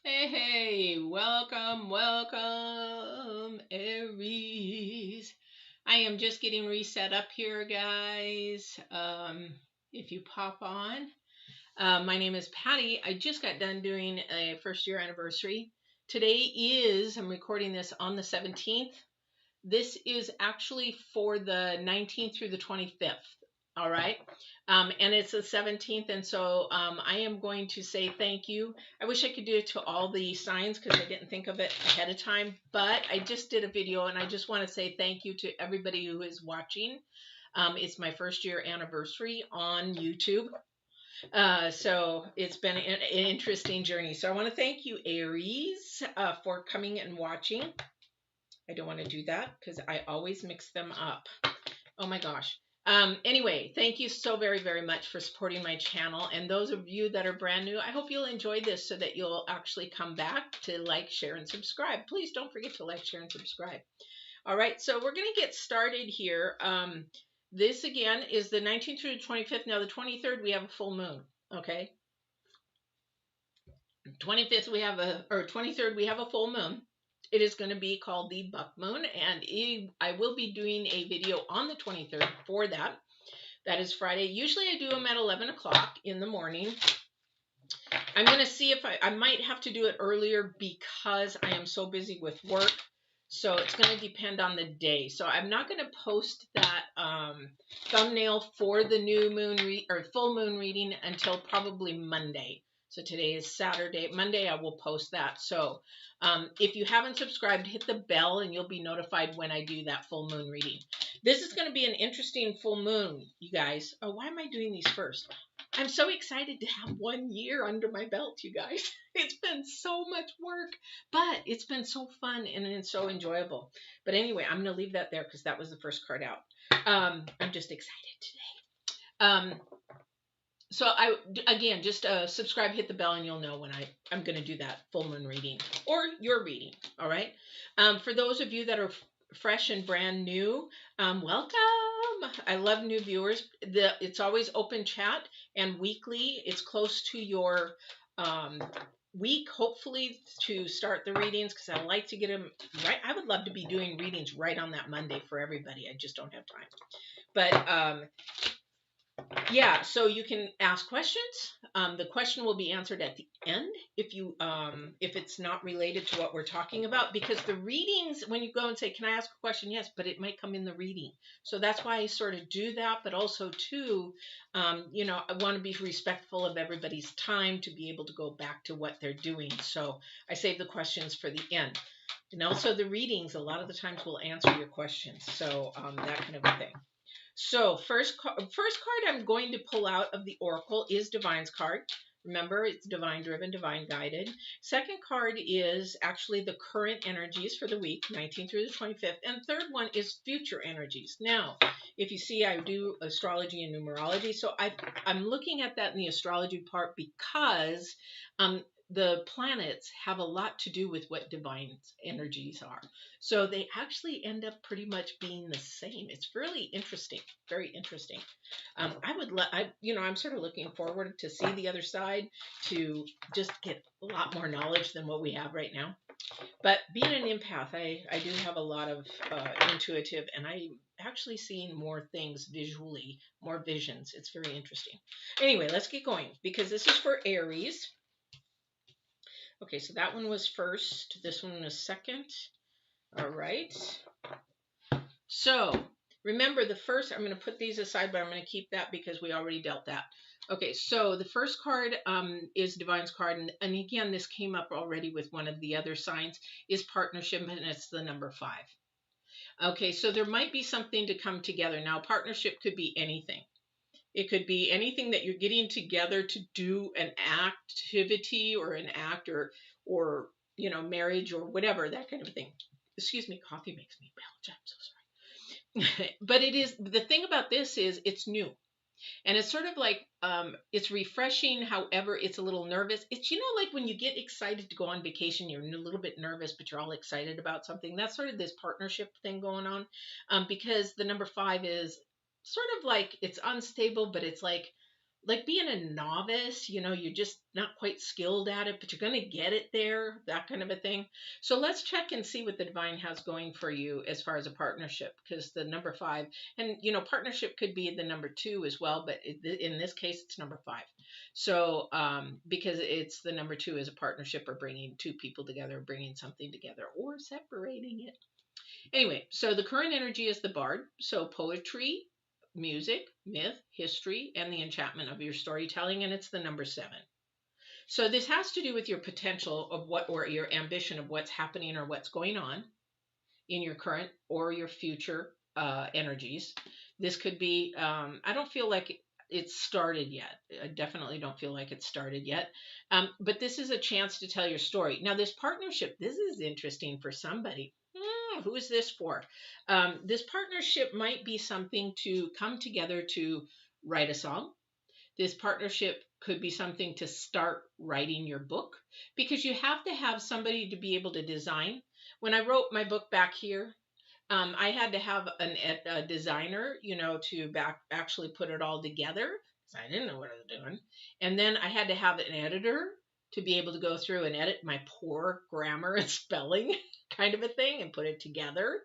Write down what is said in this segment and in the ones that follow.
Hey, welcome, welcome, Aries. I am just getting reset up here, guys. If you pop on, my name is Patty. I just got done doing a first year anniversary. Today I'm recording this on the 17th. This is actually for the 19th through the 25th. All right. And it's the 17th. And so I am going to say thank you. I wish I could do it to all the signs because I didn't think of it ahead of time. But I just did a video and I just want to say thank you to everybody who is watching. It's my first year anniversary on YouTube. So it's been an interesting journey. So I want to thank you, Aries, for coming and watching. I don't want to do that because I always mix them up. Oh my gosh. Anyway, thank you so very, very much for supporting my channel. And those of you that are brand new, I hope you'll enjoy this so that you'll actually come back to like, share, and subscribe. Please don't forget to like, share, and subscribe. All right, so we're going to get started here. This again is the 19th through the 25th. Now the 23rd, we have a full moon. Okay. 25th, we have or 23rd, we have a full moon. It is going to be called the Buck Moon, and I will be doing a video on the 23rd for that. That is Friday. Usually I do them at 11 o'clock in the morning. I'm going to see if I might have to do it earlier because I am so busy with work. So it's going to depend on the day. So I'm not going to post that thumbnail for the new moon or full moon reading until probably Monday. So today is Saturday. Monday I will post that. So if you haven't subscribed, hit the bell and you'll be notified when I do that full moon reading. This is going to be an interesting full moon, you guys. Oh, why am I doing these first? I'm so excited to have 1 year under my belt, you guys. It's been so much work, but it's been so fun and it's so enjoyable. But anyway, I'm going to leave that there because that was the first card out. I'm just excited today. So again, just subscribe, hit the bell, and you'll know when I'm going to do that full moon reading or your reading. All right. For those of you that are fresh and brand new, welcome. I love new viewers. It's always open chat and weekly. It's close to your week, hopefully, to start the readings because I like to get them right. I would love to be doing readings right on that Monday for everybody. I just don't have time. But yeah, so you can ask questions. The question will be answered at the end if it's not related to what we're talking about, because the readings, when you go and say, can I ask a question? Yes, but it might come in the reading. So that's why I sort of do that. But also too, I want to be respectful of everybody's time to be able to go back to what they're doing. So I save the questions for the end. And also the readings, a lot of the times will answer your questions. So that kind of a thing. So first card I'm going to pull out of the Oracle is Divine's card. Remember, it's divine driven, divine guided. Second card is actually the current energies for the week, 19th through the 25th. And third one is future energies. Now, if you see, I do astrology and numerology. So I'm looking at that in the astrology part because the planets have a lot to do with what divine energies are. So they actually end up pretty much being the same. It's really interesting, very interesting. I'm sort of looking forward to see the other side, to just get a lot more knowledge than what we have right now. But being an empath, I do have a lot of intuitive, and I'm actually seeing more things visually, more visions. It's very interesting. Anyway, let's get going because this is for Aries. Okay, so that one was first. This one was second. All right. So remember the first, I'm going to put these aside, but I'm going to keep that because we already dealt that. Okay, so the first card is Divine's card. And again, this came up already with one of the other signs, is partnership, and it's the number 5. Okay, so there might be something to come together. Now, partnership could be anything. It could be anything that you're getting together to do an activity or an act or marriage or whatever, that kind of thing. Excuse me, coffee makes me belch. I'm so sorry. But it is, the thing about this is it's new. And it's sort of like, it's refreshing. However, it's a little nervous. It's, like when you get excited to go on vacation, you're a little bit nervous, but you're all excited about something. That's sort of this partnership thing going on. Because the number 5 is sort of like, it's unstable, but it's like, like being a novice, you're just not quite skilled at it, but you're going to get it there, that kind of a thing. So let's check and see what the divine has going for you as far as a partnership, because the number 5, and partnership could be the number 2 as well, but in this case, it's number 5. So, because it's the number 2 is a partnership, or bringing two people together, bringing something together, or separating it. Anyway, so the current energy is the bard. So poetry, music, myth, history, and the enchantment of your storytelling, and it's the number 7. So this has to do with your potential of what, or your ambition of what's happening or what's going on in your current or your future energies. This could be, I don't feel like it's started yet. I definitely don't feel like it's started yet. But this is a chance to tell your story. Now, this partnership, this is interesting for somebody. Who is this for? This partnership might be something to come together to write a song. This partnership could be something to start writing your book, because you have to have somebody to be able to design. When I wrote my book back here, I had to have a designer, to actually put it all together, because I didn't know what I was doing. And then I had to have an editor to be able to go through and edit my poor grammar and spelling kind of a thing and put it together.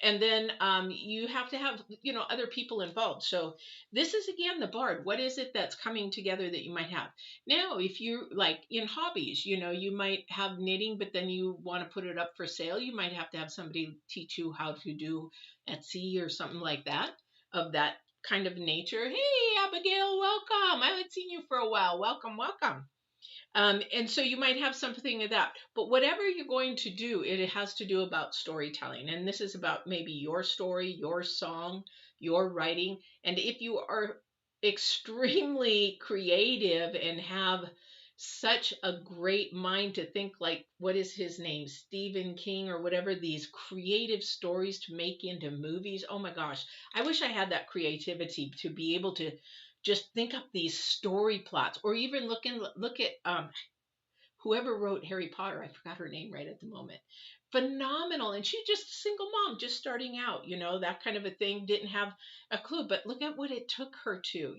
And then you have to have, other people involved. So this is, again, the bard. What is it that's coming together that you might have? Now, if you're like in hobbies, you might have knitting, but then you want to put it up for sale. You might have to have somebody teach you how to do Etsy or something like that, of that kind of nature. Hey, Abigail, welcome. I haven't seen you for a while. Welcome, welcome. And so you might have something of that. But whatever you're going to do, it has to do about storytelling. And this is about maybe your story, your song, your writing. And if you are extremely creative and have such a great mind to think, like, what is his name? Stephen King or whatever, these creative stories to make into movies. Oh my gosh. I wish I had that creativity to be able to just think up these story plots, or even look at whoever wrote Harry Potter. I forgot her name right at the moment. Phenomenal. And she's just a single mom, just starting out, that kind of a thing. Didn't have a clue, but look at what it took her to,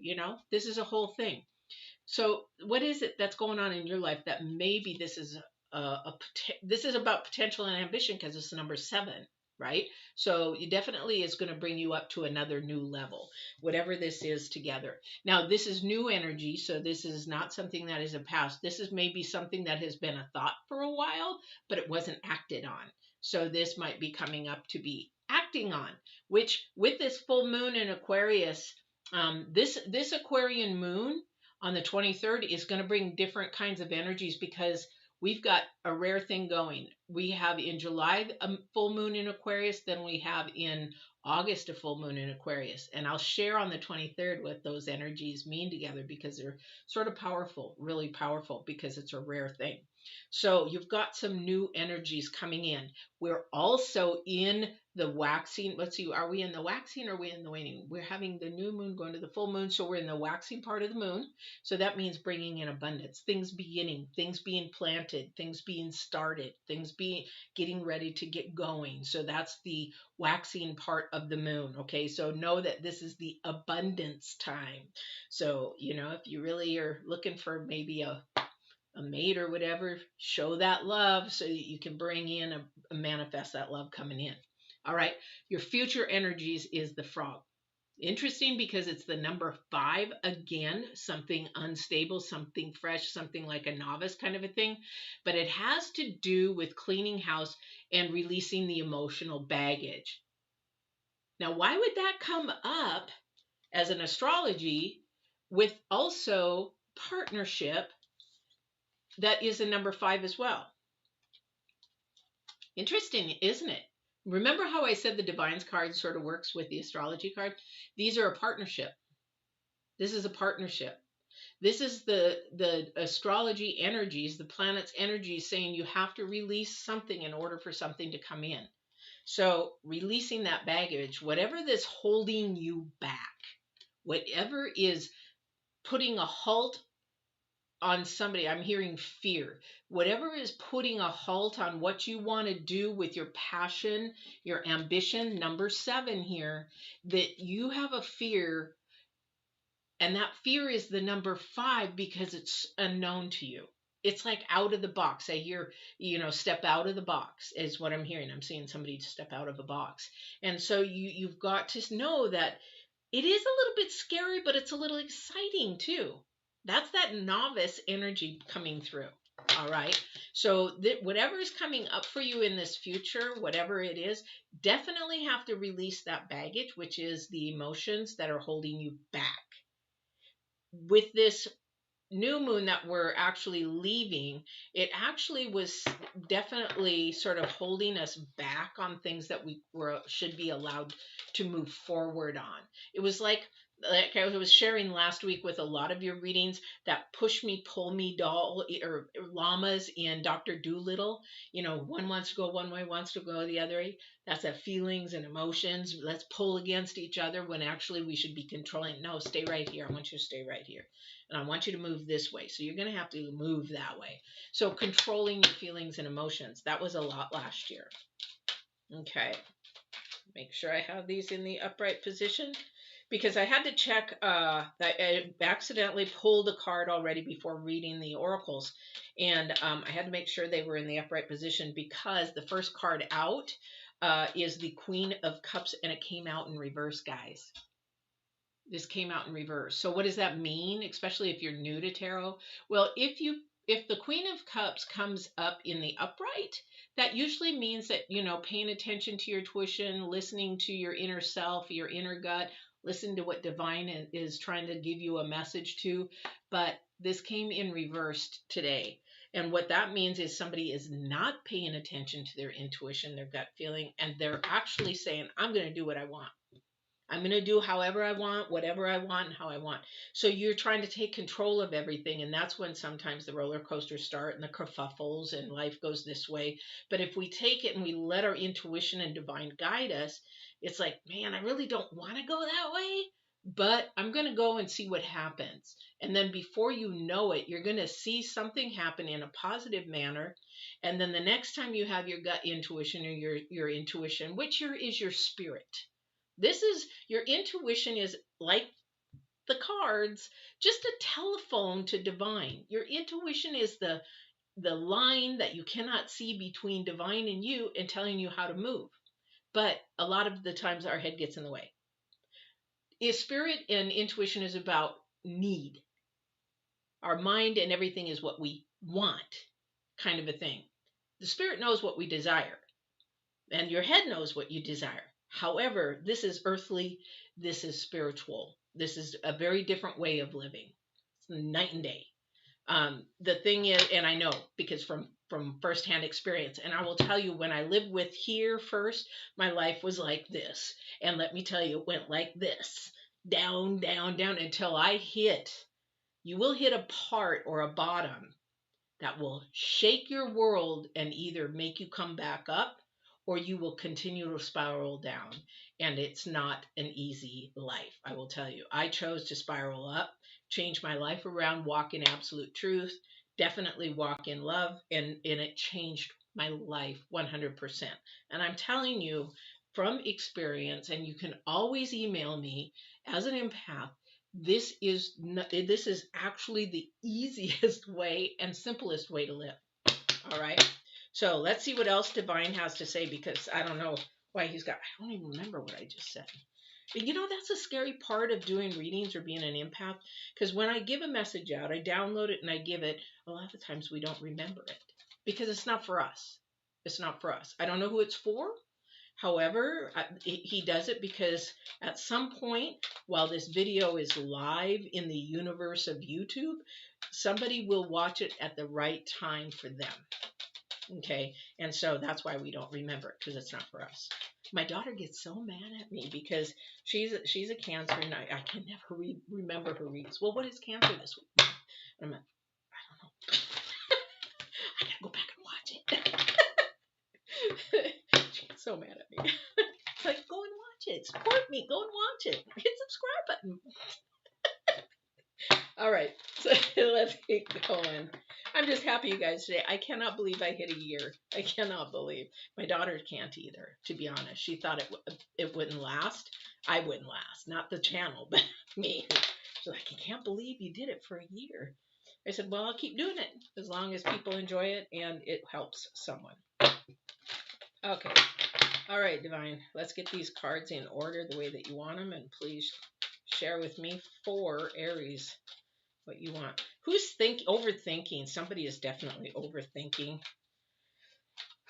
this is a whole thing. So what is it that's going on in your life that maybe this is this is about potential and ambition, because it's the number 7, right? So it definitely is going to bring you up to another new level, whatever this is together. Now, this is new energy, so this is not something that is a past. This is maybe something that has been a thought for a while, but it wasn't acted on. So this might be coming up to be acting on, which with this full moon in Aquarius, this Aquarian moon on the 23rd is going to bring different kinds of energies, because we've got a rare thing going. We have in July a full moon in Aquarius, then we have in August a full moon in Aquarius. And I'll share on the 23rd what those energies mean together, because they're sort of powerful, really powerful, because it's a rare thing. So you've got some new energies coming in. We're also in the waxing. Let's see, are we in the waxing or are we in the waning? We're having the new moon going to the full moon, so we're in the waxing part of the moon. So that means bringing in abundance, things beginning, things being planted, things being started, things being getting ready to get going. So that's the waxing part of the moon. Okay, so know that this is the abundance time. So, if you really are looking for maybe a mate or whatever, show that love so that you can bring in a manifest that love coming in. All right, your future energies is the frog. Interesting, because it's the number 5 again, something unstable, something fresh, something like a novice kind of a thing, but it has to do with cleaning house and releasing the emotional baggage. Now, why would that come up as an astrology with also partnership that is a number 5 as well? Interesting, isn't it? Remember how I said the Divines card sort of works with the astrology card? These are a partnership. This is a partnership. This is the astrology energies, the planet's energies saying you have to release something in order for something to come in. So releasing that baggage, whatever that's holding you back, whatever is putting a halt on somebody, I'm hearing fear. Whatever is putting a halt on what you want to do with your passion, your ambition, number 7 here, that you have a fear And that fear is the number 5 because it's unknown to you. It's like out of the box. I hear, step out of the box is what I'm hearing. I'm seeing somebody step out of a box. And so you've got to know that it is a little bit scary, but it's a little exciting too. That's that novice energy coming through. All right. So whatever is coming up for you in this future, whatever it is, definitely have to release that baggage, which is the emotions that are holding you back. With this new moon that we're actually leaving, it actually was definitely sort of holding us back on things that we should be allowed to move forward on. It was like I was sharing last week with a lot of your readings, that push me, pull me doll or llamas in Dr. Dolittle. One wants to go one way, wants to go the other way. That's a feelings and emotions. Let's pull against each other when actually we should be controlling. No, stay right here. I want you to stay right here. And I want you to move this way. So you're going to have to move that way. So controlling your feelings and emotions. That was a lot last year. Okay. Make sure I have these in the upright position, because I had to check that I accidentally pulled a card already before reading the oracles. And I had to make sure they were in the upright position, because the first card out is the Queen of Cups, and it came out in reverse, guys. This came out in reverse. So what does that mean, especially if you're new to tarot? Well, if the Queen of Cups comes up in the upright, that usually means that, paying attention to your intuition, listening to your inner self, your inner gut, listen to what divine is trying to give you a message to. But this came in reversed today. And what that means is somebody is not paying attention to their intuition, their gut feeling, and they're actually saying, I'm going to do what I want. I'm going to do however I want, whatever I want, and how I want. So you're trying to take control of everything. And that's when sometimes the roller coasters start and the kerfuffles and life goes this way. But if we take it and we let our intuition and divine guide us, it's like, man, I really don't want to go that way, but I'm going to go and see what happens. And then before you know it, you're going to see something happen in a positive manner. And then the next time you have your gut intuition or your intuition, which is your spirit. This is your intuition, is like the cards, just a telephone to divine. Your intuition is the line that you cannot see between divine and you, and telling you how to move. But a lot of the times our head gets in the way. Spirit and intuition is about need. Our mind and everything is what we want, kind of a thing. The spirit knows what we desire, and your head knows what you desire. However, this is earthly, this is spiritual. This is a very different way of living. It's night and day. The thing is, and I know because from firsthand experience, and I will tell you, when I lived with here first, my life was like this. And let me tell you, it went like this. Down, down, down, until I hit. You will hit a part or a bottom that will shake your world and either make you come back up, or you will continue to spiral down. And it's not an easy life, I will tell you. I chose to spiral up, change my life around, walk in absolute truth, definitely walk in love, and it changed my life 100%. And I'm telling you from experience, and you can always email me as an empath, this is actually the easiest way and simplest way to live. All right. So let's see what else divine has to say, because I don't know why I don't even remember what I just said. But that's a scary part of doing readings or being an empath, because when I give a message out, I download it and I give it, a lot of the times we don't remember it because it's not for us. It's not for us. I don't know who it's for. However, he does it because at some point, while this video is live in the universe of YouTube, somebody will watch it at the right time for them. Okay, and so that's why we don't remember it, because it's not for us. My daughter gets so mad at me because she's a Cancer, and I can never remember her reads. Well, what is Cancer this week? And I'm like, I don't know. I gotta go back and watch it. She gets so mad at me. It's like, go and watch it. Support me. Go and watch it. Hit subscribe button. All right, so let's keep going. I'm just happy, you guys, today. I cannot believe I hit a year. I cannot believe. My daughter can't either, to be honest. She thought it wouldn't last. I wouldn't last. Not the channel, but me. She's like, I can't believe you did it for a year. I said, well, I'll keep doing it as long as people enjoy it and it helps someone. Okay. All right, Divine. Let's get these cards in order the way that you want them. And please share with me for Aries what you want. Who's overthinking? Somebody is definitely overthinking.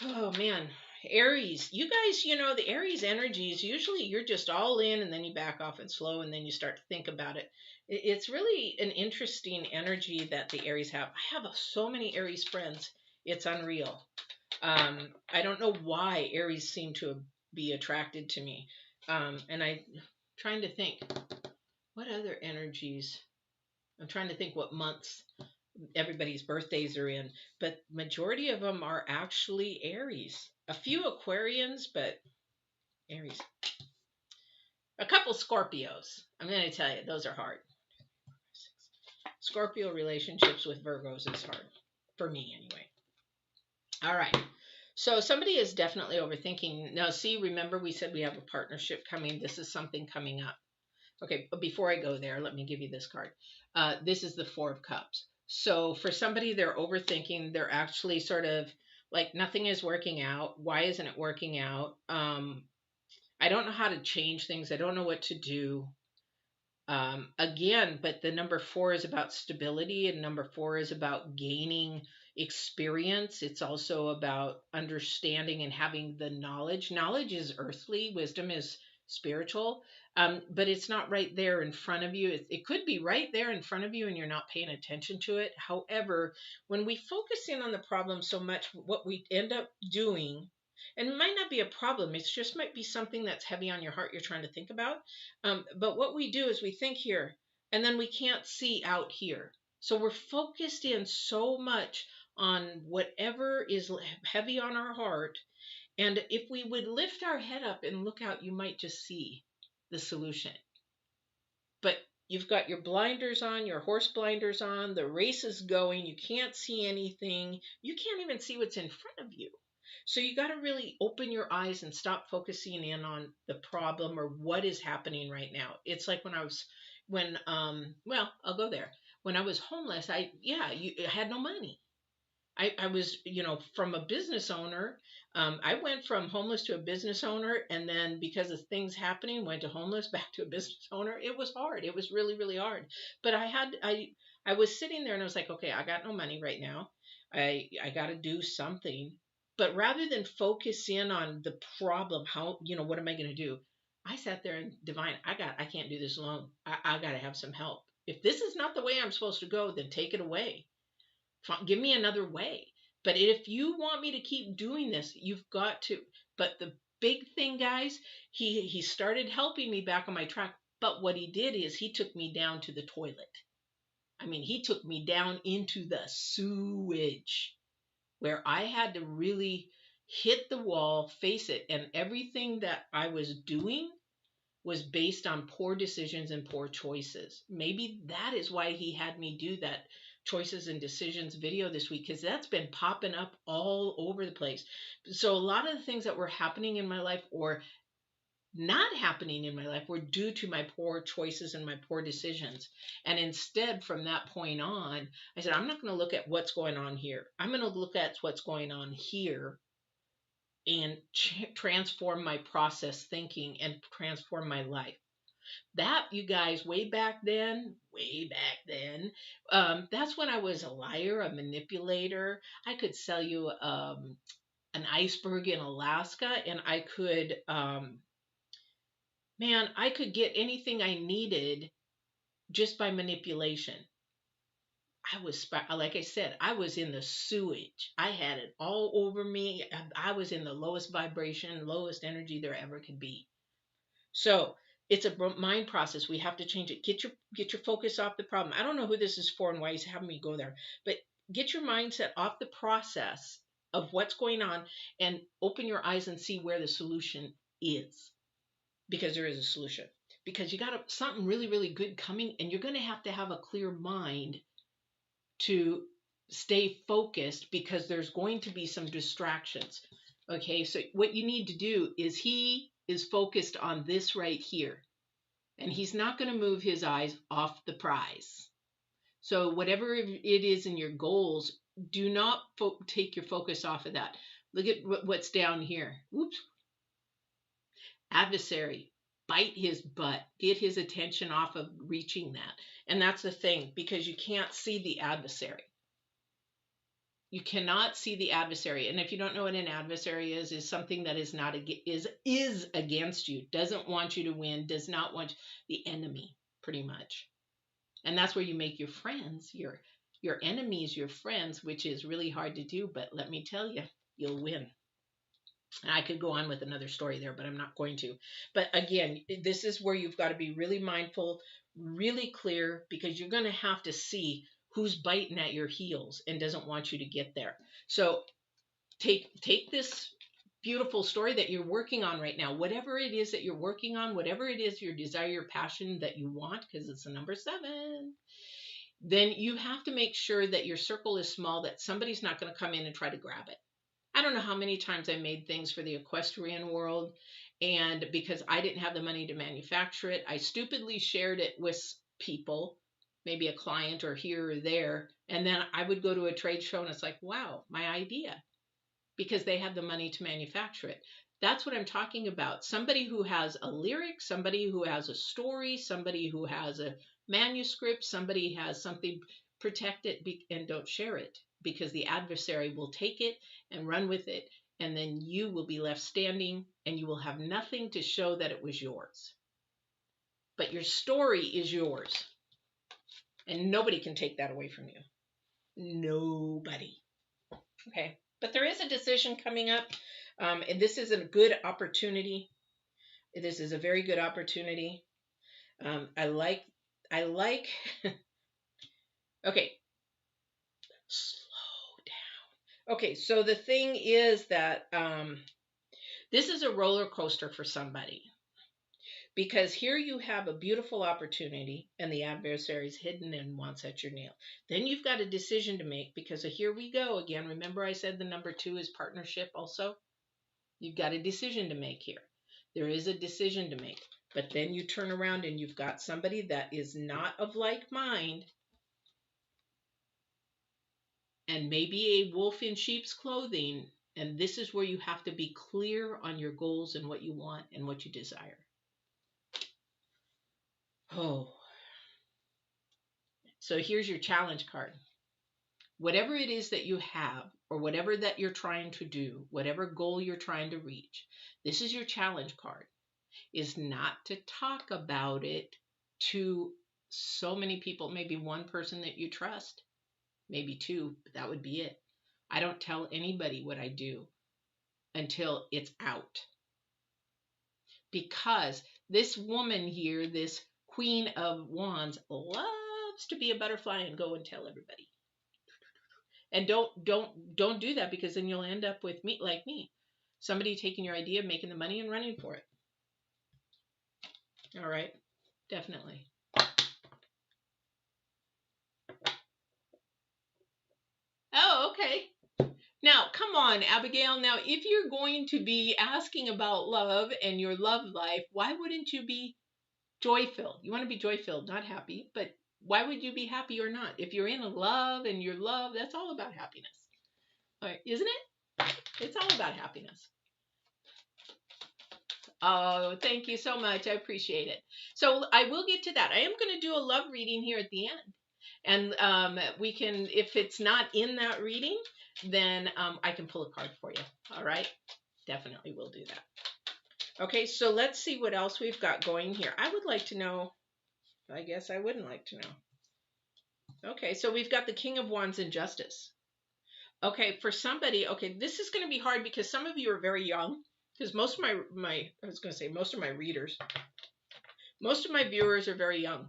Oh, man. Aries, you guys, the Aries energy is usually you're just all in and then you back off and slow and then you start to think about it. It's really an interesting energy that the Aries have. I have so many Aries friends. It's unreal. I don't know why Aries seem to be attracted to me. And I'm trying to think what other energies. I'm trying to think what months everybody's birthdays are in, but majority of them are actually Aries. A few Aquarians, but Aries. A couple Scorpios. I'm going to tell you, those are hard. Scorpio relationships with Virgos is hard. For me, anyway. All right. So somebody is definitely overthinking. Now, see, remember we said we have a partnership coming. This is something coming up. Okay, but before I go there, let me give you this card. This is the Four of Cups. So for somebody, they're overthinking. They're actually sort of like nothing is working out. Why isn't it working out? I don't know how to change things. I don't know what to do. Again, but the number 4 is about stability, and number 4 is about gaining experience. It's also about understanding and having the knowledge. Knowledge is earthly, wisdom is spiritual, but it's not right there in front of you. It could be right there in front of you and you're not paying attention to it. However, when we focus in on the problem so much, what we end up doing, and it might not be a problem, it just might be something that's heavy on your heart you're trying to think about. But what we do is we think here and then we can't see out here. So we're focused in so much on whatever is heavy on our heart. And if we would lift our head up and look out, you might just see the solution. But you've got your blinders on, your horse blinders on, the race is going, you can't see anything, you can't even see what's in front of you. So you got to really open your eyes and stop focusing in on the problem or what is happening right now. It's like I'll go there. When I was homeless, I had no money. I was, from a business owner. I went from homeless to a business owner, and then because of things happening, went to homeless, back to a business owner. It was hard. It was really, really hard. But I was sitting there and I was like, okay, I got no money right now. I got to do something. But rather than focus in on the problem, what am I going to do? I sat there and Divine, I can't do this alone. I got to have some help. If this is not the way I'm supposed to go, then take it away. Give me another way. But if you want me to keep doing this, you've got to. But the big thing, guys, he started helping me back on my track. But what he did is he took me down to the toilet. I mean, he took me down into the sewage where I had to really hit the wall, face it. And everything that I was doing was based on poor decisions and poor choices. Maybe that is why he had me do that choices and decisions video this week, because that's been popping up all over the place. So a lot of the things that were happening in my life or not happening in my life were due to my poor choices and my poor decisions. And instead, from that point on, I said, I'm not going to look at what's going on here. I'm going to look at what's going on here and transform my process thinking and transform my life. That, you guys, way back then, that's when I was a liar, a manipulator. I could sell you an iceberg in Alaska, and I could, I could get anything I needed just by manipulation. Like I said, I was in the sewage. I had it all over me. I was in the lowest vibration, lowest energy there ever could be. So it's a mind process. We have to change it. Get your focus off the problem. I don't know who this is for and why he's having me go there, but get your mindset off the process of what's going on and open your eyes and see where the solution is, because there is a solution. Because you got something really, really good coming, and you're going to have a clear mind to stay focused, because there's going to be some distractions. Okay, so what you need to do is he is focused on this right here. and he's not going to move his eyes off the prize. So whatever it is in your goals, do not take your focus off of that. Look at what's down here. Whoops. Adversary. Bite his butt. Get his attention off of reaching that. And that's the thing, because you can't see the adversary. You cannot see the adversary. And if you don't know what an adversary is something that is not is against you, doesn't want you to win, does not want the enemy, pretty much. And that's where you make your friends, your enemies, your friends, which is really hard to do. But let me tell you, you'll win. And I could go on with another story there, but I'm not going to. But again, this is where you've got to be really mindful, really clear, because you're going to have to see who's biting at your heels and doesn't want you to get there. So take this beautiful story that you're working on right now, whatever it is that you're working on, whatever it is your desire, your passion that you want, because it's the number 7, then you have to make sure that your circle is small, that somebody's not going to come in and try to grab it. I don't know how many times I made things for the equestrian world, and because I didn't have the money to manufacture it, I stupidly shared it with people, maybe a client or here or there, and then I would go to a trade show and it's like, wow, my idea, because they had the money to manufacture it. That's what I'm talking about. Somebody who has a lyric, somebody who has a story, somebody who has a manuscript, somebody has something, protect it and don't share it, because the adversary will take it and run with it, and then you will be left standing and you will have nothing to show that it was yours. But your story is yours, and nobody can take that away from you. Nobody. Okay, but there is a decision coming up, and this is a good opportunity. This is a very good opportunity. I like okay, slow down. Okay, so the thing is that this is a roller coaster for somebody, because here you have a beautiful opportunity and the adversary is hidden and wants at your nail. Then you've got a decision to make, because here we go again. Remember I said the number 2 is partnership also? You've got a decision to make here. There is a decision to make. But then you turn around and you've got somebody that is not of like mind, and maybe a wolf in sheep's clothing. And this is where you have to be clear on your goals and what you want and what you desire. Oh. So here's your challenge card. Whatever it is that you have, or whatever that you're trying to do, whatever goal you're trying to reach, this is your challenge card, is not to talk about it to so many people, maybe one person that you trust, maybe 2, but that would be it. I don't tell anybody what I do until it's out. Because this woman here, this Queen of Wands, loves to be a butterfly and go and tell everybody. And don't do that, because then you'll end up with me, like me, somebody taking your idea, making the money and running for it. All right, definitely. Oh, okay. Now, come on, Abigail. Now, if you're going to be asking about love and your love life, why wouldn't you be joy-filled? You want to be joy-filled, not happy, but why would you be happy or not? If you're in a love and your love, that's all about happiness. All right, isn't it? It's all about happiness. Oh, thank you so much. I appreciate it. So I will get to that. I am going to do a love reading here at the end. And we can, if it's not in that reading, then I can pull a card for you. All right? Definitely will do that. Okay, so let's see what else we've got going here. I would like to know, I guess I wouldn't like to know. Okay, so we've got the King of Wands in Justice. Okay, for somebody, okay, this is going to be hard because some of you are very young. Because most of most of my readers, most of my viewers are very young.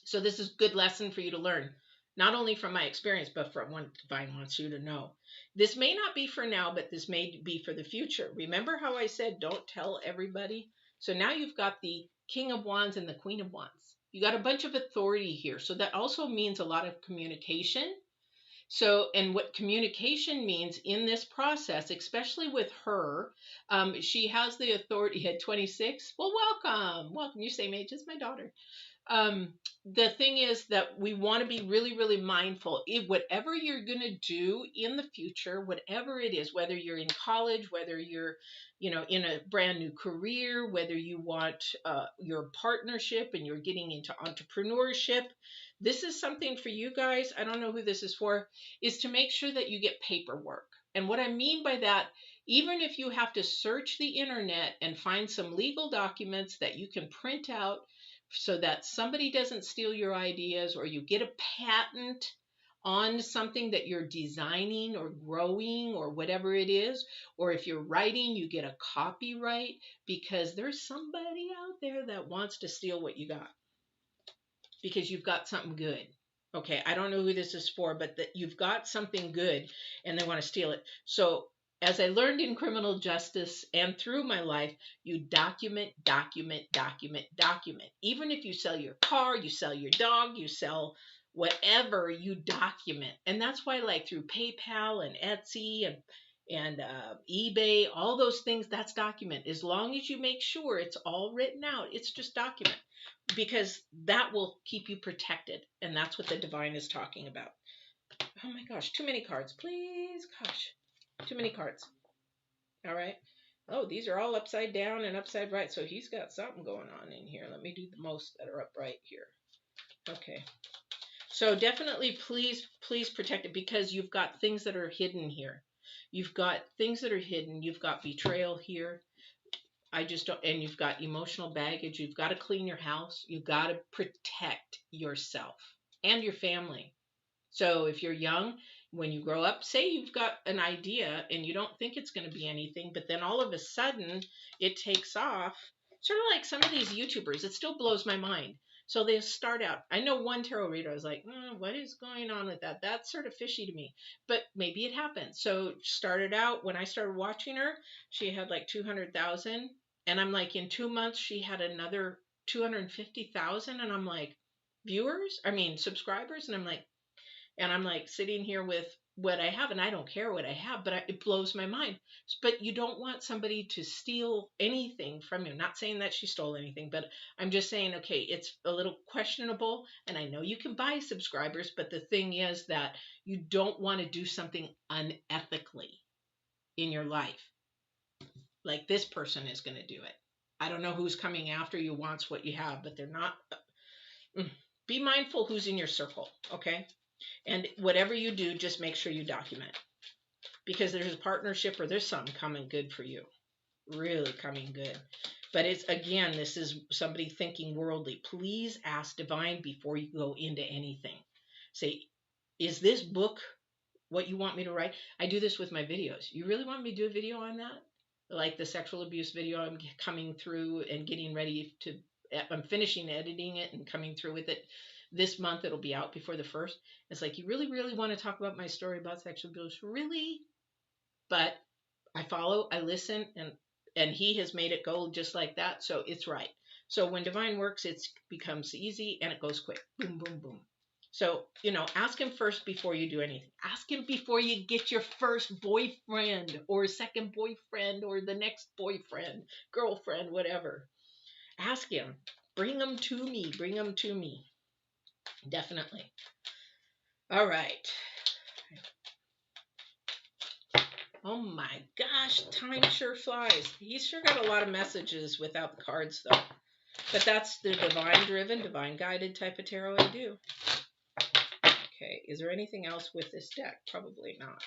So this is a good lesson for you to learn, not only from my experience, but from what Divine wants you to know. This may not be for now, but this may be for the future. Remember how I said don't tell everybody? So now you've got the King of Wands and the Queen of Wands. You got a bunch of authority here. So that also means a lot of communication. So, and what communication means in this process, especially with her, she has the authority at 26. Well, welcome, welcome. You're same age as my daughter. um, the thing is that we want to be really, really mindful. Whatever you're going to do in the future, whatever it is, whether you're in college, whether you're, in a brand new career, whether you want your partnership and you're getting into entrepreneurship, this is something for you guys. I don't know who this is for, is to make sure that you get paperwork. And what I mean by that, even if you have to search the internet and find some legal documents that you can print out so that somebody doesn't steal your ideas, or you get a patent on something that you're designing or growing or whatever it is, or if you're writing, you get a copyright, because there's somebody out there that wants to steal what you got because you've got something good. Okay, I don't know who this is for, but that you've got something good and they want to steal it. So, as I learned in criminal justice and through my life, you document, document, document, document. Even if you sell your car, you sell your dog, you sell whatever, you document. And that's why, like through PayPal and Etsy and eBay, all those things, that's document. As long as you make sure it's all written out, it's just document, because that will keep you protected. And that's what the divine is talking about. Oh my gosh, too many cards, please. Gosh, too many cards. All right. Oh, these are all upside down and upside right. So he's got something going on in here. Let me do the most that are upright here. Okay. So definitely please protect it, because you've got things that are hidden here. You've got things that are hidden. You've got betrayal here. I just don't, and you've got emotional baggage. You've got to clean your house. You've got to protect yourself and your family. So if you're young, when you grow up, say you've got an idea and you don't think it's going to be anything, but then all of a sudden it takes off, sort of like some of these YouTubers. It still blows my mind. So they start out. I know one tarot reader, I was like, what is going on with that? That's sort of fishy to me, but maybe it happened. So started out, when I started watching her, she had like 200,000. And I'm like, in 2 months, she had another 250,000. And I'm like, subscribers. And I'm like sitting here with what I have, and I don't care what I have, but it blows my mind. But you don't want somebody to steal anything from you. Not saying that she stole anything, but I'm just saying, okay, it's a little questionable. And I know you can buy subscribers, but the thing is that you don't want to do something unethically in your life. Like this person is going to do it. I don't know who's coming after you wants what you have, but they're not. Be mindful who's in your circle, okay? And whatever you do, just make sure you document, because there's a partnership or there's something coming good for you, really coming good. But it's, again, this is somebody thinking worldly. Please ask divine before you go into anything. Say, is this book what you want me to write? I do this with my videos. You really want me to do a video on that? Like the sexual abuse video, I'm coming through and getting ready to, I'm finishing editing it and coming through with it. This month it'll be out before the 1st. It's like, you really, really want to talk about my story about sexual abuse? Really? But I follow, I listen, and he has made it go just like that. So it's right. So when divine works, it becomes easy and it goes quick. Boom, boom, boom. So, ask him first before you do anything. Ask him before you get your first boyfriend or second boyfriend or the next boyfriend, girlfriend, whatever. Ask him. Bring them to me. Bring them to me. Definitely. All right. Oh my gosh, time sure flies. He's sure got a lot of messages without the cards, though. But that's the divine-driven, divine-guided type of tarot I do. Okay, is there anything else with this deck? Probably not.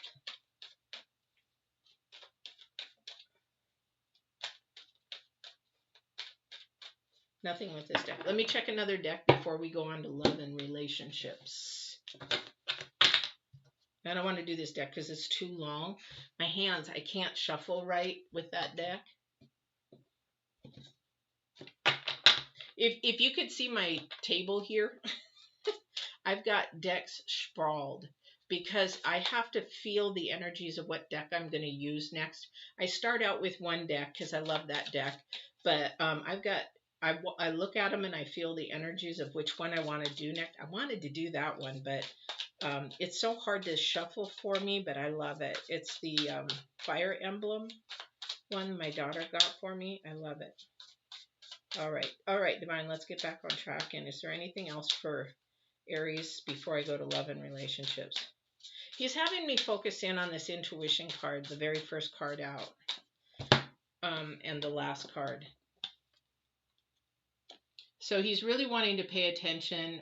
Nothing with this deck. Let me check another deck before we go on to love and relationships. I don't want to do this deck because it's too long. My hands, I can't shuffle right with that deck. If you could see my table here, I've got decks sprawled because I have to feel the energies of what deck I'm going to use next. I start out with one deck because I love that deck, but I look at them and I feel the energies of which one I want to do next. I wanted to do that one, but It's so hard to shuffle for me, but I love it. It's the fire emblem one my daughter got for me. I love it. All right, Divine, let's get back on track. And is there anything else for Aries before I go to love and relationships? He's having me focus in on this intuition card, the very first card out, and the last card. So he's really wanting to pay attention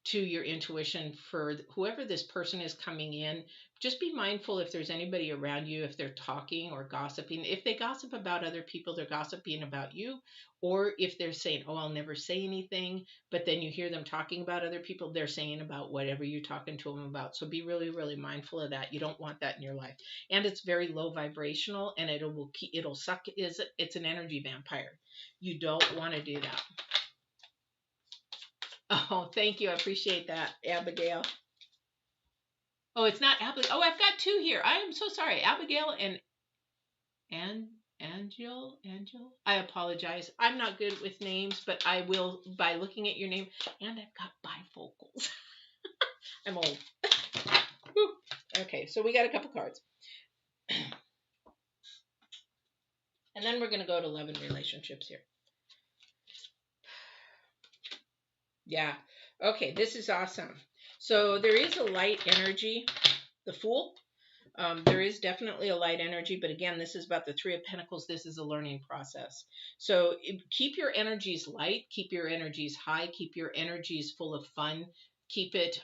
to your intuition for whoever this person is coming in. Just be mindful if there's anybody around you, if they're talking or gossiping. If they gossip about other people, they're gossiping about you. Or if they're saying, oh, I'll never say anything, but then you hear them talking about other people, they're saying about whatever you're talking to them about. So be really, really mindful of that. You don't want that in your life. And it's very low vibrational, and it'll suck. It's an energy vampire. You don't want to do that. Oh, thank you. I appreciate that, Abigail. Oh, it's not Abigail. Oh, I've got two here. I am so sorry. Abigail and Angel. I apologize. I'm not good with names, but I will by looking at your name. And I've got bifocals. I'm old. Okay, so we got a couple cards. And then we're going to go to love and relationships here. Yeah. Okay, this is awesome. So there is a light energy, the Fool. There is definitely a light energy, but again, this is about the Three of Pentacles. This is a learning process. So keep your energies light, keep your energies high, keep your energies full of fun. Keep it,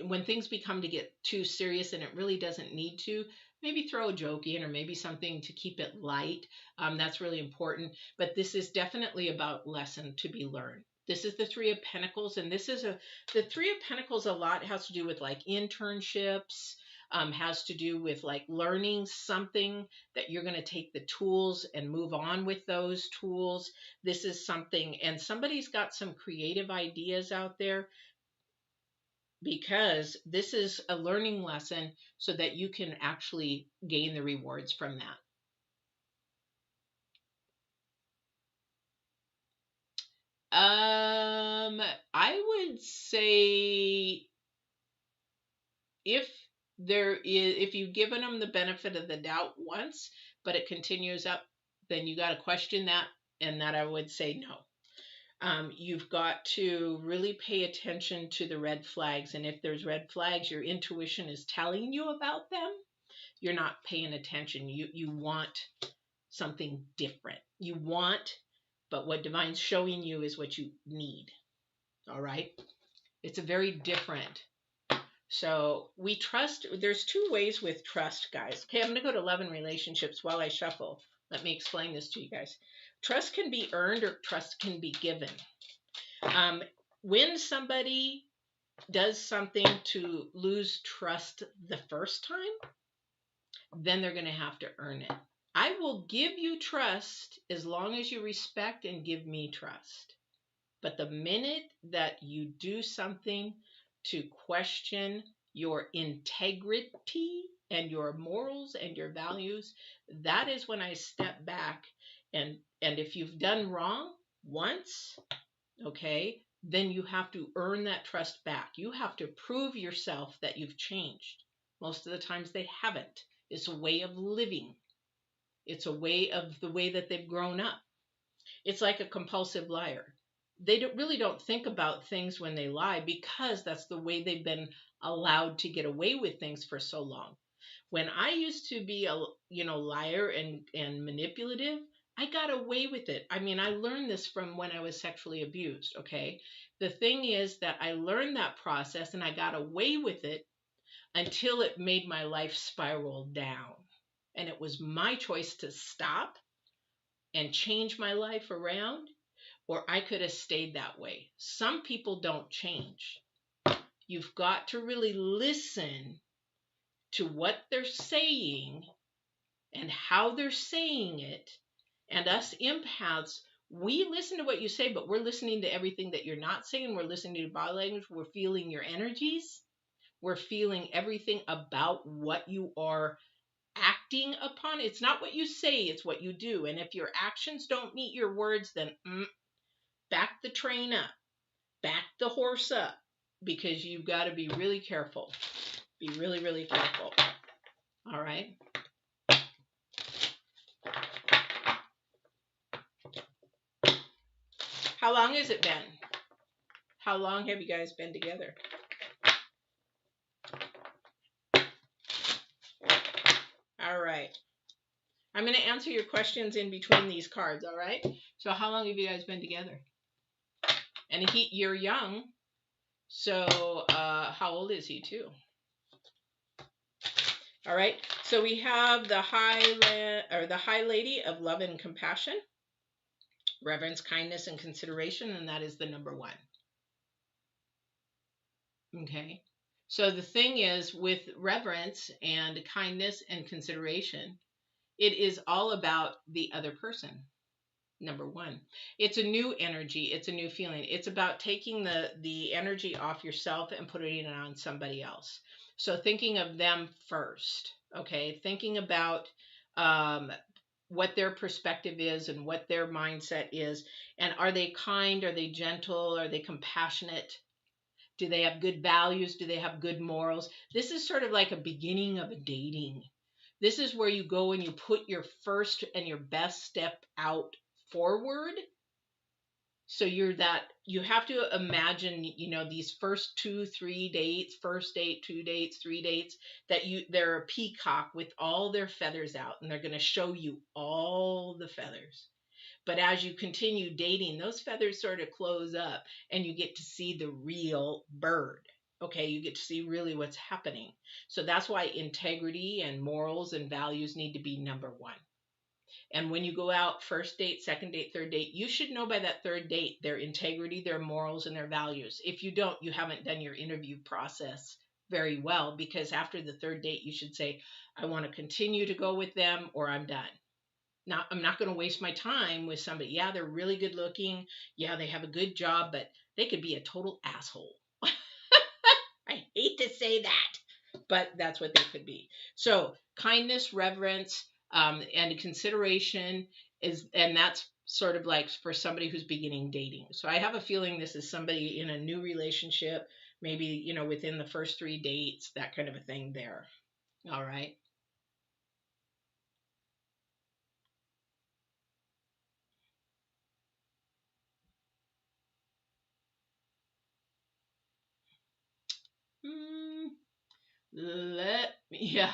when things become to get too serious and it really doesn't need to, maybe throw a joke in or maybe something to keep it light. That's really important. But this is definitely about lesson to be learned. This is the Three of Pentacles, and this is the Three of Pentacles a lot has to do with like internships, has to do with like learning something that you're going to take the tools and move on with those tools. This is something, and somebody's got some creative ideas out there, because this is a learning lesson so that you can actually gain the rewards from that. I would say if you've given them the benefit of the doubt once, but it continues up, then you got to question that, and that I would say no. You've got to really pay attention to the red flags, and if there's red flags, your intuition is telling you about them, you're not paying attention. You want something different. But what Divine's showing you is what you need. All right? It's a very different. So we trust. There's two ways with trust, guys. Okay, I'm going to go to love and relationships while I shuffle. Let me explain this to you guys. Trust can be earned or trust can be given. When somebody does something to lose trust the first time, then they're going to have to earn it. I will give you trust as long as you respect and give me trust. But the minute that you do something to question your integrity and your morals and your values, that is when I step back. And if you've done wrong once, okay, then you have to earn that trust back. You have to prove yourself that you've changed. Most of the times they haven't. It's a way of living. It's a way of the way that they've grown up. It's like a compulsive liar. They really don't think about things when they lie, because that's the way they've been allowed to get away with things for so long. When I used to be a liar and manipulative, I got away with it. I mean, I learned this from when I was sexually abused, okay? The thing is that I learned that process and I got away with it until it made my life spiral down. And it was my choice to stop and change my life around, or I could have stayed that way. Some people don't change. You've got to really listen to what they're saying and how they're saying it. And us empaths, we listen to what you say, but we're listening to everything that you're not saying. We're listening to body language. We're feeling your energies. We're feeling everything about what you are acting upon. It's not what you say, it's what you do. And if your actions don't meet your words, then back the train up, back the horse up. because you've got to be really careful. Be really, really careful. All right. How long has it been? How long have you guys been together? All right. I'm going to answer your questions in between these cards, all right? So how long have you guys been together? And you're young, so how old is he too? All right. So we have the High Lady of Love and Compassion, reverence, kindness, and consideration, and that is the number 1. Okay. So the thing is, with reverence and kindness and consideration, it is all about the other person. Number 1. It's a new energy. It's a new feeling. It's about taking the energy off yourself and putting it on somebody else. So thinking of them first. Okay. Thinking about what their perspective is and what their mindset is. And are they kind? Are they gentle? Are they compassionate? Do they have good values? Do they have good morals? This is sort of like a beginning of a dating. This is where you go and you put your first and your best step out forward. So you have to imagine, these first 2-3 dates, first date, 2 dates, 3 dates, that they're a peacock with all their feathers out, and they're going to show you all the feathers. But as you continue dating, those feathers sort of close up and you get to see the real bird. Okay, you get to see really what's happening. So that's why integrity and morals and values need to be number 1. And when you go out, first date, second date, third date, you should know by that third date their integrity, their morals, and their values. If you don't, you haven't done your interview process very well, because after the third date, you should say, I want to continue to go with them, or I'm done. Now, I'm not going to waste my time with somebody. Yeah, they're really good looking. Yeah, they have a good job, but they could be a total asshole. I hate to say that, but that's what they could be. So kindness, reverence, and consideration and that's sort of like for somebody who's beginning dating. So I have a feeling this is somebody in a new relationship, maybe, within the first 3 dates, that kind of a thing there. All right. Yeah.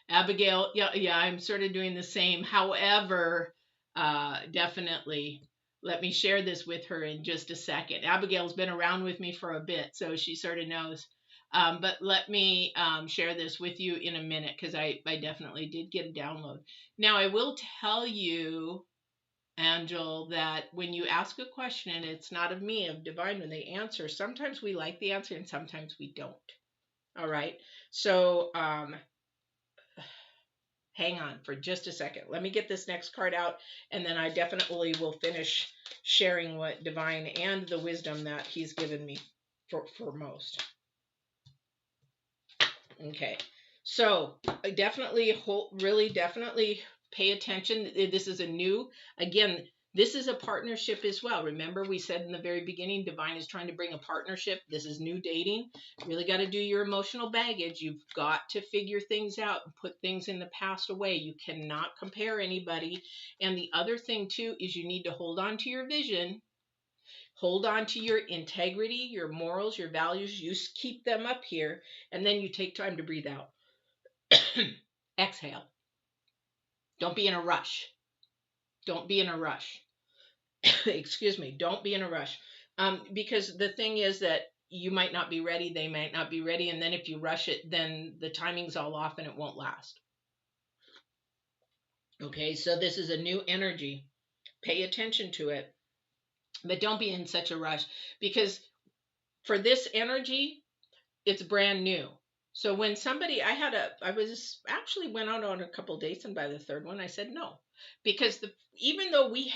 Abigail, yeah, I'm sort of doing the same. However, definitely, let me share this with her in just a second. Abigail's been around with me for a bit, so she sort of knows. But let me share this with you in a minute, because I definitely did get a download. Now, I will tell you, Angel, that when you ask a question, it's not of me, of divine, when they answer. Sometimes we like the answer and sometimes we don't. All right. So, hang on for just a second. Let me get this next card out, and then I definitely will finish sharing what divine and the wisdom that he's given me for most. Okay. So I definitely pay attention. This is again, this is a partnership as well. Remember, we said in the very beginning, divine is trying to bring a partnership. This is new dating. Really got to do your emotional baggage. You've got to figure things out and put things in the past away. You cannot compare anybody. And the other thing too is you need to hold on to your vision. Hold on to your integrity, your morals, your values. You keep them up here, and then you take time to breathe out. Exhale. Don't be in a rush. Don't be in a rush. Excuse me. Don't be in a rush. Because the thing is that you might not be ready. They might not be ready. And then if you rush it, then the timing's all off and it won't last. Okay. So this is a new energy. Pay attention to it. But don't be in such a rush, because for this energy, it's brand new. So when somebody, I was actually went out on a couple dates, and by the third one, I said no, because even though we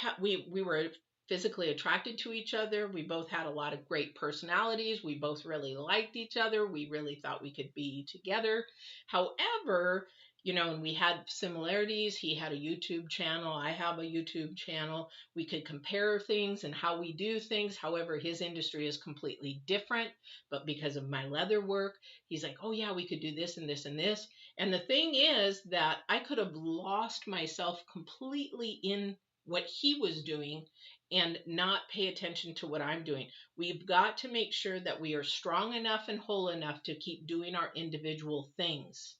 were physically attracted to each other, we both had a lot of great personalities, we both really liked each other, we really thought we could be together. However, and we had similarities. He had a YouTube channel. I have a YouTube channel. We could compare things and how we do things. However, his industry is completely different. But because of my leather work, he's like, oh, yeah, we could do this and this and this. And the thing is that I could have lost myself completely in what he was doing and not pay attention to what I'm doing. We've got to make sure that we are strong enough and whole enough to keep doing our individual things.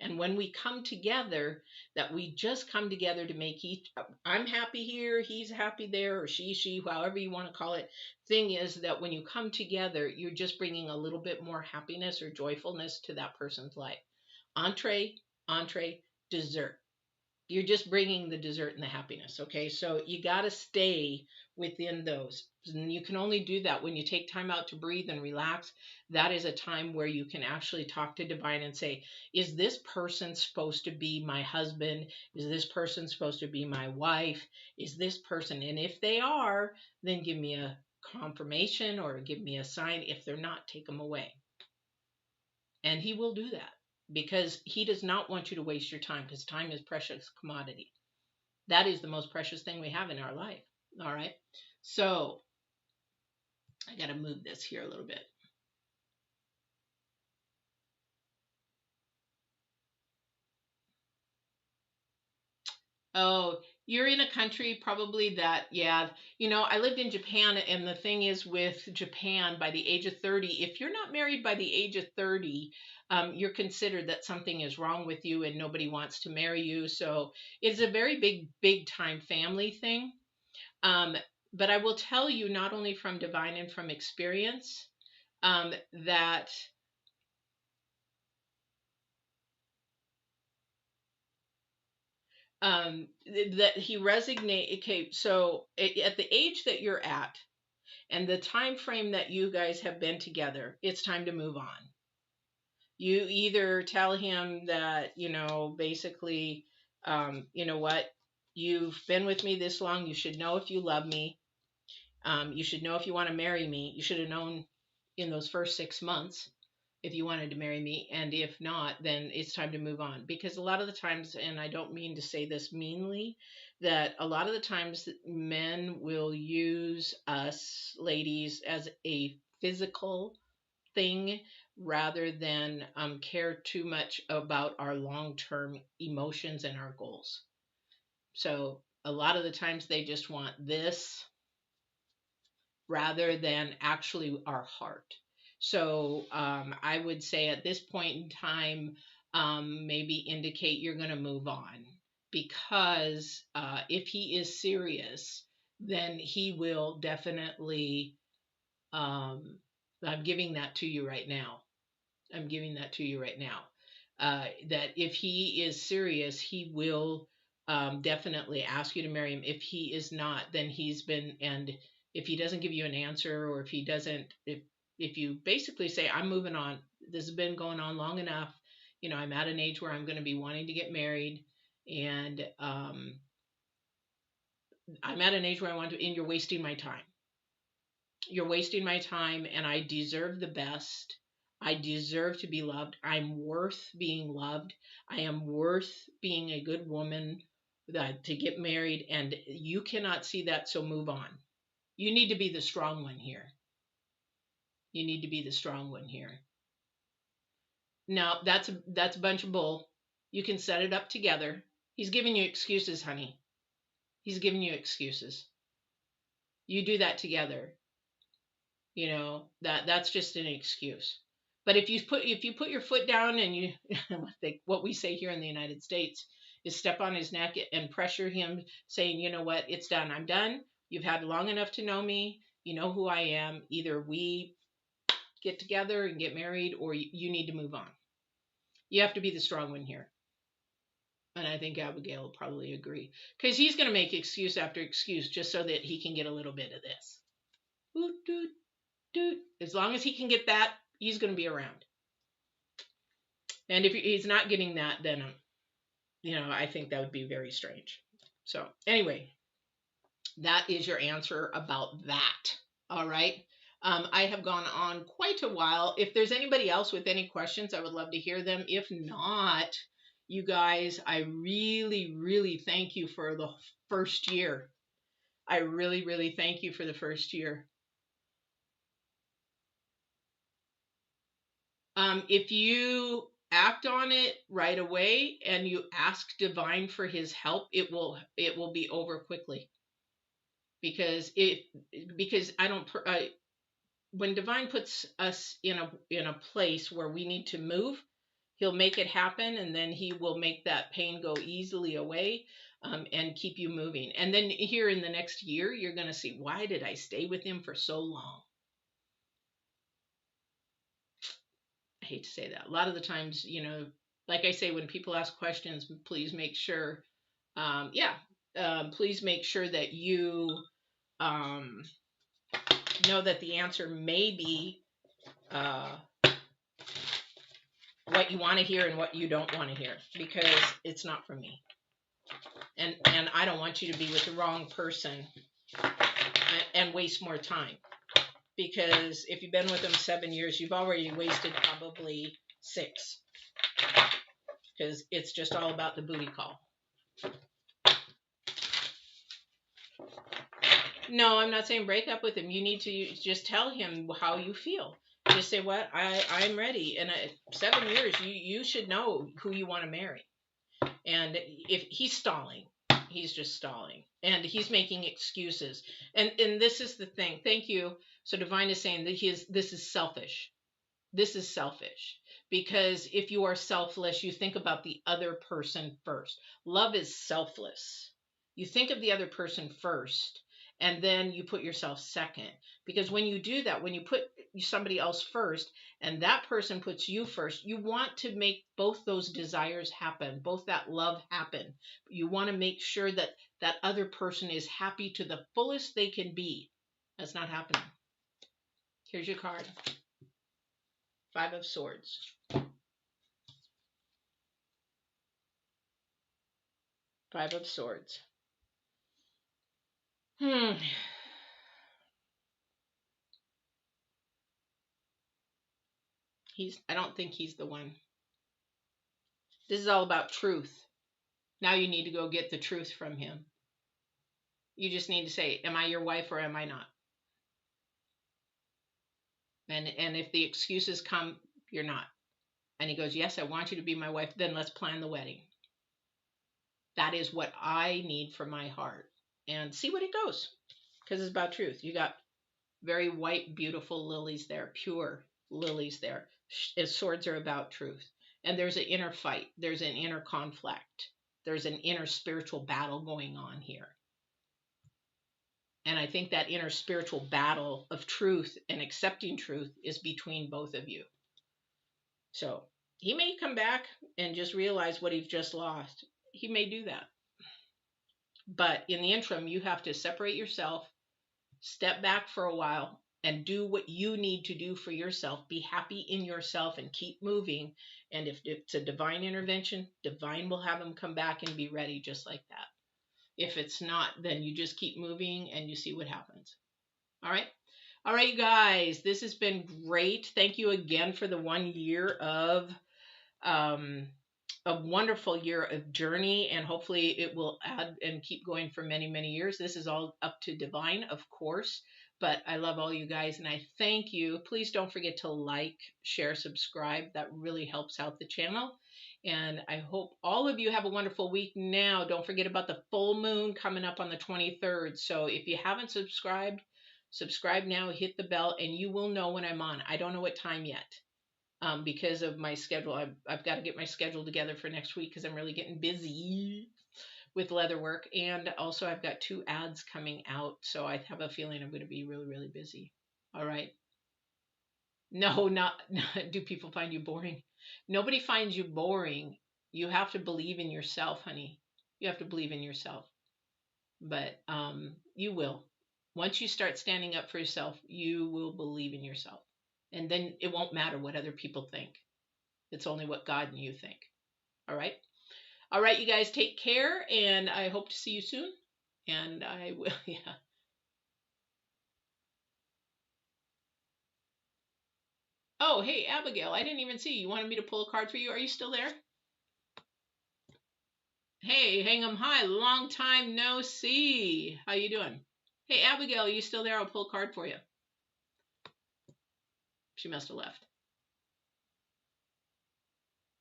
And when we come together, that we just come together to make I'm happy here, he's happy there, or she, however you want to call it. Thing is that when you come together, you're just bringing a little bit more happiness or joyfulness to that person's life. Entree, entree, dessert. You're just bringing the dessert and the happiness. Okay. So you got to stay within those. And you can only do that when you take time out to breathe and relax. That is a time where you can actually talk to divine and say, is this person supposed to be my husband? Is this person supposed to be my wife? Is this person? And if they are, then give me a confirmation or give me a sign. If they're not, take them away. And he will do that, because he does not want you to waste your time, because time is precious commodity. That is the most precious thing we have in our life. All right. So I got to move this here a little bit. Oh, you're in a country probably that, yeah, I lived in Japan, and the thing is with Japan, by the age of 30, if you're not married by the age of 30, you're considered that something is wrong with you and nobody wants to marry you. So it's a very big time family thing. But I will tell you, not only from divine and from experience, that that he resonate. Okay, so at the age that you're at and the time frame that you guys have been together, it's time to move on. You either tell him that, basically, you know what, you've been with me this long, you should know if you love me. You should know if you want to marry me. You should have known in those first 6 months if you wanted to marry me. And if not, then it's time to move on. Because a lot of the times, and I don't mean to say this meanly, that a lot of the times men will use us ladies as a physical thing rather than care too much about our long-term emotions and our goals. So a lot of the times they just want this rather than actually our heart. So I would say at this point in time, maybe indicate you're going to move on, because if he is serious, then he will definitely. I'm giving that to you right now. I'm giving that to you right now. That if he is serious, he will definitely ask you to marry him. If he is not, then he's been, and if he doesn't give you an answer, or if he doesn't, if you basically say, I'm moving on, this has been going on long enough, I'm at an age where I'm going to be wanting to get married, and I'm at an age where I want to, and you're wasting my time. You're wasting my time, and I deserve the best. I deserve to be loved. I'm worth being loved. I am worth being a good woman to get married, and you cannot see that, so move on. You need to be the strong one here. You need to be the strong one here. Now, that's a bunch of bull. You can set it up together. He's giving you excuses, honey. He's giving you excuses. You do that together. That's just an excuse. But if you put your foot down and you what we say here in the United States is step on his neck and pressure him, saying, you know what, it's done. I'm done. You've had long enough to know me. You know who I am. Either we get together and get married, or you need to move on. You have to be the strong one here. And I think Abigail will probably agree, because he's going to make excuse after excuse just so that he can get a little bit of this. As long as he can get that, he's going to be around. And if he's not getting that, then, I think that would be very strange. So anyway, that is your answer about that. All right. I have gone on quite a while. If there's anybody else with any questions, I would love to hear them. If not, You guys, I really, really thank you for the first year. I really, really thank you for the first year. If you act on it right away and you ask divine for his help, it will be over quickly. Because I don't when divine puts us in a place where we need to move, he'll make it happen, and then he will make that pain go easily away, and keep you moving. And then here in the next year, you're going to see, why did I stay with him for so long? I hate to say that. A lot of the times, like I say, when people ask questions, please make sure, please make sure that you um, know that the answer may be uh, what you want to hear and what you don't want to hear, because it's not from me. And I don't want you to be with the wrong person and waste more time. Because if you've been with them 7 years, you've already wasted probably 6. Because it's just all about the booty call. No, I'm not saying break up with him. You need to just tell him how you feel. Just say, what, I'm ready. And 7 years, you should know who you want to marry. And if he's stalling, he's just stalling. And he's making excuses. And this is the thing. Thank you. So divine is saying that this is selfish. This is selfish. Because if you are selfless, you think about the other person first. Love is selfless. You think of the other person first, and then you put yourself second. Because when you do that, when you put somebody else first, and that person puts you first, you want to make both those desires happen, both that love happen. You want to make sure that that other person is happy to the fullest they can be. That's not happening. Here's your card. 5 of Swords. 5 of Swords. I don't think he's the one. This is all about truth. Now you need to go get the truth from him. You just need to say, am I your wife or am I not? And if the excuses come, you're not. And he goes, yes, I want you to be my wife. Then let's plan the wedding. That is what I need for my heart. And see what it goes. Because it's about truth. You got very white, beautiful lilies there. Pure lilies there. Swords are about truth. And there's an inner fight. There's an inner conflict. There's an inner spiritual battle going on here. And I think that inner spiritual battle of truth and accepting truth is between both of you. So he may come back and just realize what he's just lost. He may do that. But in the interim, you have to separate yourself, step back for a while, and do what you need to do for yourself. Be happy in yourself and keep moving. And if it's a divine intervention, divine will have him come back and be ready just like that. If it's not, then you just keep moving and you see what happens. All right. All right, you guys, this has been great. Thank you again for the 1 year of a wonderful year of journey, and hopefully it will add and keep going for many, many years. This is all up to divine, of course, but I love all you guys and I thank you. Please don't forget to like, share, subscribe. That really helps out the channel. And I hope all of you have a wonderful week. Now, don't forget about the full moon coming up on the 23rd. So if you haven't subscribed, subscribe now, hit the bell, and you will know when I'm on. I don't know what time yet because of my schedule. I've got to get my schedule together for next week because I'm really getting busy with leather work. And also I've got 2 ads coming out. So I have a feeling I'm going to be really, really busy. All right. No, not do people find you boring? Nobody finds you boring. You have to believe in yourself, honey. You have to believe in yourself. But you will. Once you start standing up for yourself, you will believe in yourself. And then it won't matter what other people think. It's only what God and you think. All right? All right, you guys, take care, and I hope to see you soon. And I will, yeah. Oh, hey, Abigail, I didn't even see you. You wanted me to pull a card for you. Are you still there? Hey, hang 'em high. Long time no see. How you doing? Hey, Abigail, are you still there? I'll pull a card for you. She must have left.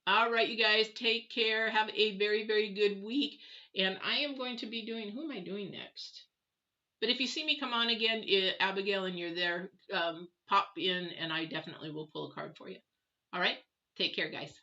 All right, you guys, take care. Have a very, very good week. And I am going to be doing, who am I doing next? But if you see me come on again, Abigail, and you're there, pop in and I definitely will pull a card for you. All right, take care, guys.